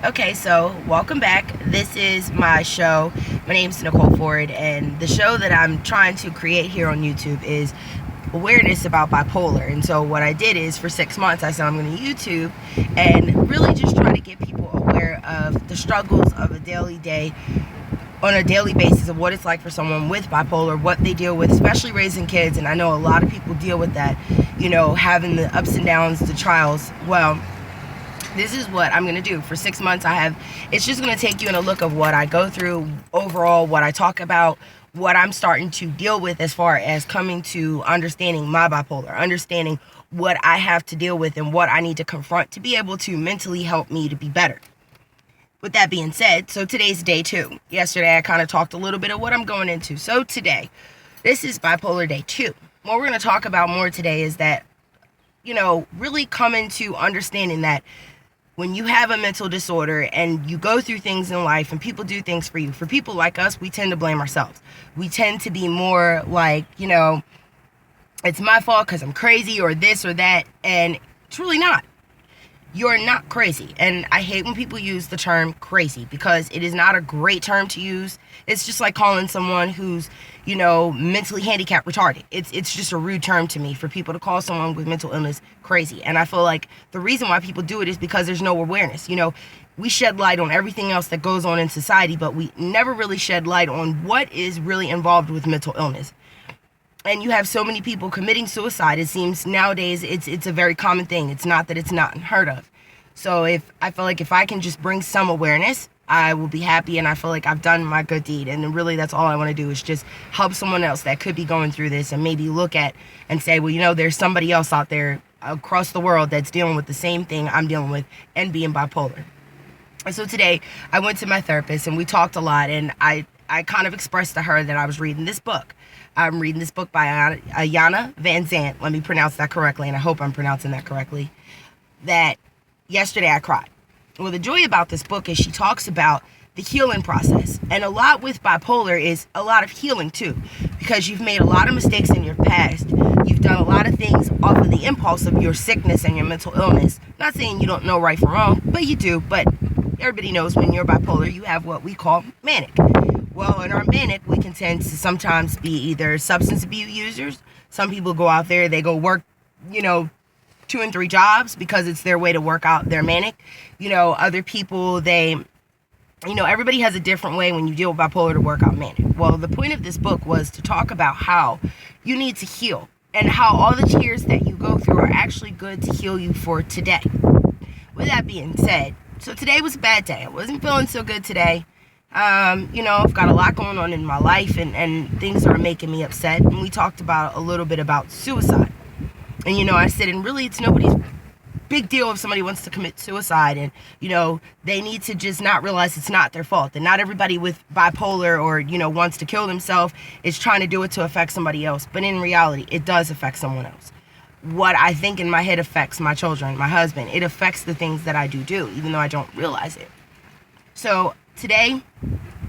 Okay, so welcome back. This is my show. My name's Nicole Ford, and the show that I'm trying to create here on YouTube is awareness about bipolar. And so, what I did is for 6 months, I said I'm going to YouTube and really just try to get people aware of the struggles of a daily day on a daily basis of what it's like for someone with bipolar, what they deal with, especially raising kids. And I know a lot of people deal with that, having the ups and downs, the trials. Well, this is what I'm going to do for 6 months. It's just going to take you in a look of what I go through overall, what I talk about, what I'm starting to deal with as far as coming to understanding my bipolar, understanding what I have to deal with and what I need to confront to be able to mentally help me to be better. With that being said, so today's day 2. Yesterday I kind of talked a little bit of what I'm going into. So today, this is bipolar day 2. What we're going to talk about more today is that, really coming to understanding that when you have a mental disorder and you go through things in life and people do things for you, for people like us, we tend to blame ourselves. We tend to be more like, it's my fault because I'm crazy or this or that. And it's really not. You're not crazy. And I hate when people use the term crazy because it is not a great term to use. It's just like calling someone who's, mentally handicapped retarded. It's just a rude term to me for people to call someone with mental illness crazy. And I feel like the reason why people do it is because there's no awareness. We shed light on everything else that goes on in society, but we never really shed light on what is really involved with mental illness. And you have so many people committing suicide. It seems nowadays it's a very common thing. It's not that it's not unheard of. So I feel like if I can just bring some awareness, I will be happy, and I feel like I've done my good deed. And really that's all I want to do is just help someone else that could be going through this and maybe look at and say, well, there's somebody else out there across the world that's dealing with the same thing I'm dealing with and being bipolar. And so today I went to my therapist and we talked a lot, and I kind of expressed to her that I was reading this book. I'm reading this book by Ayana Van Zant. Let me pronounce that correctly, and I hope I'm pronouncing that correctly. That yesterday I cried. Well, the joy about this book is she talks about the healing process. And a lot with bipolar is a lot of healing too, because you've made a lot of mistakes in your past. You've done a lot of things off of the impulse of your sickness and your mental illness. Not saying you don't know right from wrong, but you do. But everybody knows when you're bipolar, you have what we call manic. Well, in our manic, we can tend to sometimes be either substance abuse users. Some people go out there, they go work, 2 and 3 jobs because it's their way to work out their manic. Other people, everybody has a different way when you deal with bipolar to work out manic. Well, the point of this book was to talk about how you need to heal and how all the tears that you go through are actually good to heal you for today. With that being said, so today was a bad day. I wasn't feeling so good today. I've got a lot going on in my life and things are making me upset. And we talked about a little bit about suicide. And, I said, and really it's nobody's big deal if somebody wants to commit suicide. And, they need to just not realize it's not their fault. And not everybody with bipolar or, wants to kill themselves is trying to do it to affect somebody else. But in reality, it does affect someone else. What I think in my head affects my children, my husband. It affects the things that I do, even though I don't realize it. So today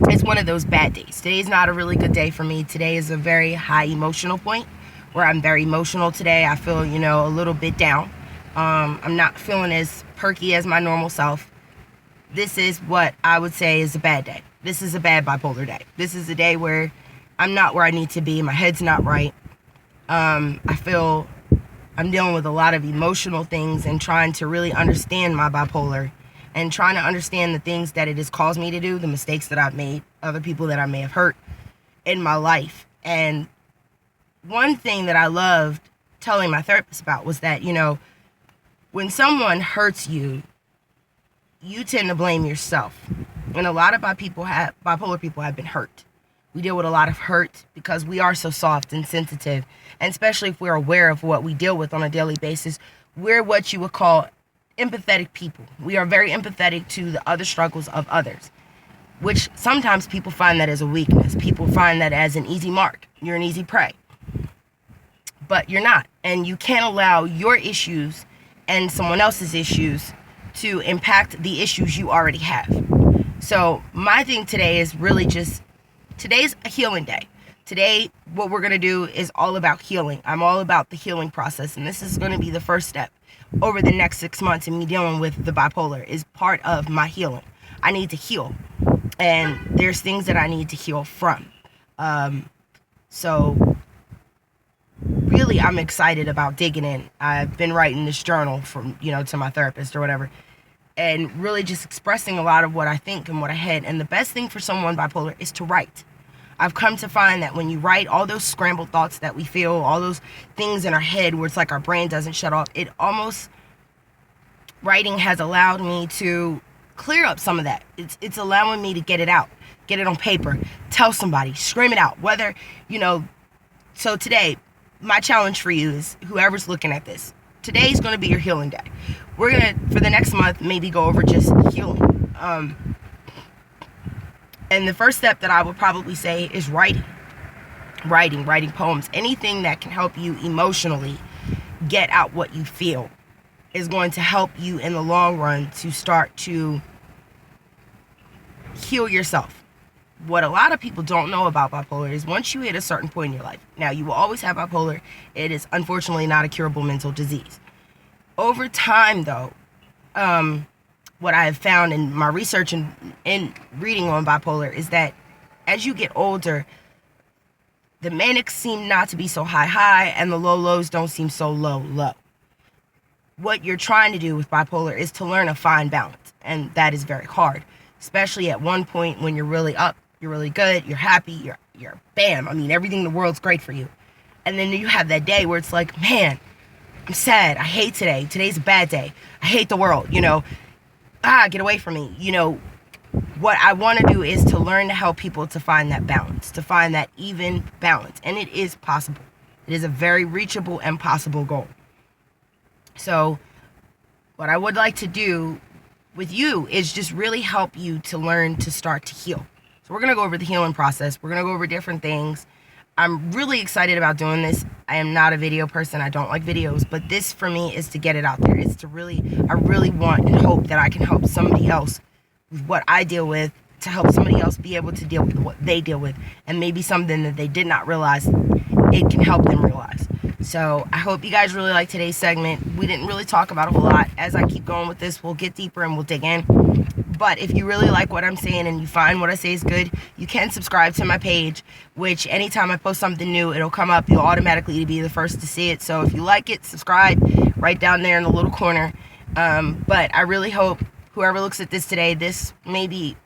is one of those bad days. Today's not a really good day for me. Today is a very high emotional point where I'm very emotional today. I feel, a little bit down. I'm not feeling as perky as my normal self. This is what I would say is a bad day. This is a bad bipolar day. This is a day where I'm not where I need to be. My head's not right. I feel I'm dealing with a lot of emotional things and trying to really understand my bipolar and trying to understand the things that it has caused me to do, the mistakes that I've made, other people that I may have hurt in my life. And one thing that I loved telling my therapist about was that, when someone hurts you, you tend to blame yourself. And a lot of bipolar people have been hurt. We deal with a lot of hurt because we are so soft and sensitive. And especially if we're aware of what we deal with on a daily basis, we're what you would call empathetic people. We are very empathetic to the other struggles of others, which sometimes people find that as a weakness. People find that as an easy mark. You're an easy prey. But you're not. And you can't allow your issues and someone else's issues to impact the issues you already have. So my thing today is really just, today's a healing day. Today, what we're going to do is all about healing. I'm all about the healing process, and this is going to be the first step. over the next 6 months and me dealing with the bipolar is part of my healing. I need to heal, and there's things that I need to heal from. So really, I'm excited about digging in. I've been writing this journal from, to my therapist or whatever, and really just expressing a lot of what I think and what I had. And the best thing for someone bipolar is to write. I've come to find that when you write, all those scrambled thoughts that we feel, all those things in our head where it's like our brain doesn't shut off, writing has allowed me to clear up some of that. It's allowing me to get it out, get it on paper, tell somebody, scream it out. Whether, so today, my challenge for you is, whoever's looking at this, today's going to be your healing day. We're going to, for the next month, maybe go over just healing. And the first step that I would probably say is writing poems. Anything that can help you emotionally get out what you feel is going to help you in the long run to start to heal yourself. What a lot of people don't know about bipolar is once you hit a certain point in your life, now you will always have bipolar. It is unfortunately not a curable mental disease. Over time, though, what I have found in my research and in reading on bipolar is that as you get older, the manics seem not to be so high, and the lows don't seem so low. What you're trying to do with bipolar is to learn a fine balance, and that is very hard, especially at one point when you're really up, you're really good, you're happy, you're bam, everything in the world's great for you. And then you have that day where it's like, man, I'm sad, I hate today, today's a bad day, I hate the world, get away from me. What I want to do is to learn to help people to find that balance, to find that even balance. And it is possible. It is a very reachable and possible goal. So what I would like to do with you is just really help you to learn to start to heal. So we're going to go over the healing process. We're going to go over different things. I'm really excited about doing this. I am not a video person. I don't like videos, but this for me is to get it out there. It's to I really want and hope that I can help somebody else with what I deal with, to help somebody else be able to deal with what they deal with, and maybe something that they did not realize it can help them realize. So I hope you guys really like today's segment. We didn't really talk about a whole lot. As I keep going with this, we'll get deeper and we'll dig in. But if you really like what I'm saying and you find what I say is good, you can subscribe to my page, which anytime I post something new, it'll come up. You'll automatically be the first to see it. So if you like it, subscribe right down there in the little corner. But I really hope whoever looks at this today, this maybe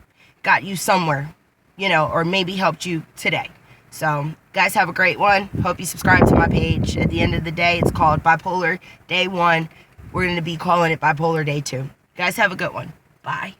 got you somewhere, or maybe helped you today. So guys, have a great one. Hope you subscribe to my page. At the end of the day, it's called Bipolar Day 1. We're going to be calling it Bipolar Day 2. Guys, have a good one. Bye.